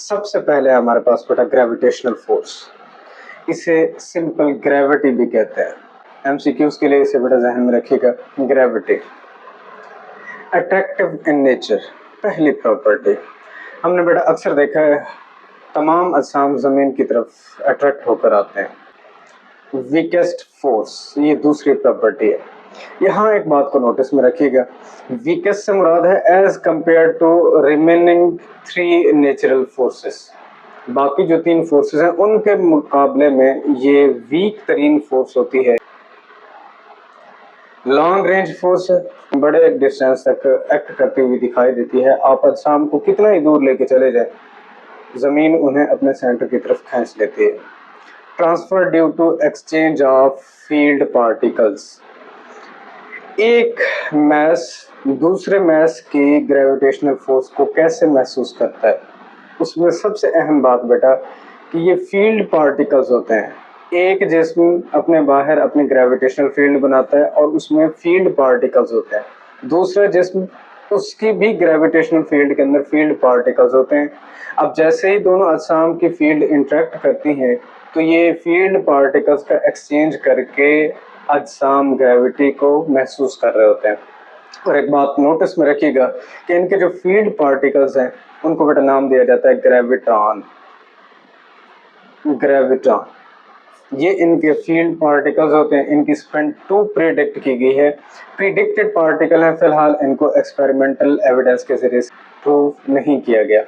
सबसे पहले हमारे पास बेटा ग्रेविटेशनल फोर्स, इसे सिंपल ग्रेविटी भी कहते हैं। एमसीक्यूज के लिए इसे बेटा ध्यान में रखिएगा। ग्रेविटी अट्रैक्टिव इन नेचर, पहली प्रॉपर्टी। हमने बेटा अक्सर देखा है तमाम अजसाम जमीन की तरफ अट्रैक्ट होकर आते हैं। वीकेस्ट फोर्स, ये दूसरी प्रॉपर्टी है। यहाँ एक बात को नोटिस में रखिएगा, वीकेस्ट से मुराद है as compare to remaining 3 natural forces. बाकी जो 3 फोर्सेस हैं उनके मुकाबले में ये वीक तरीन फोर्स होती है। लॉन्ग रेंज फोर्स बड़े डिस्टेंस तक एक्ट करती हुई दिखाई देती है। आप अजसाम को कितना ही दूर लेके चले जाए, जमीन उन्हें अपने सेंटर की तरफ खींच लेती है। Transfer due to exchange of field particles, एक मैस दूसरे मैस की ग्रेविटेशनल फोर्स को कैसे महसूस करता है, उसमें सबसे अहम बात बेटा कि ये फील्ड पार्टिकल्स होते हैं। एक जिस्म अपने बाहर अपनी ग्रेविटेशनल फील्ड बनाता है और उसमें फील्ड पार्टिकल्स होते हैं। दूसरा जिस्म, उसकी भी ग्रेविटेशनल फील्ड के अंदर फील्ड पार्टिकल्स होते हैं। अब जैसे ही दोनों अजसाम की फील्ड इंटरेक्ट करती हैं तो ये फील्ड पार्टिकल्स का एक्सचेंज करके अजसाम ग्रेविटी को महसूस कर रहे होते हैं। और एक बात नोटिस में रखिएगा कि इनके जो फील्ड पार्टिकल्स हैं उनको बेटा नाम दिया जाता है ग्रेविटॉन। ग्रेविटॉन ये इनके फील्ड पार्टिकल्स होते हैं। इनकी स्पिन 2 प्रिडिक्ट की गई है। प्रिडिक्टेड पार्टिकल हैं, फिलहाल इनको एक्सपेरिमेंटल एविडेंस के जरिए प्रूव नहीं किया गया।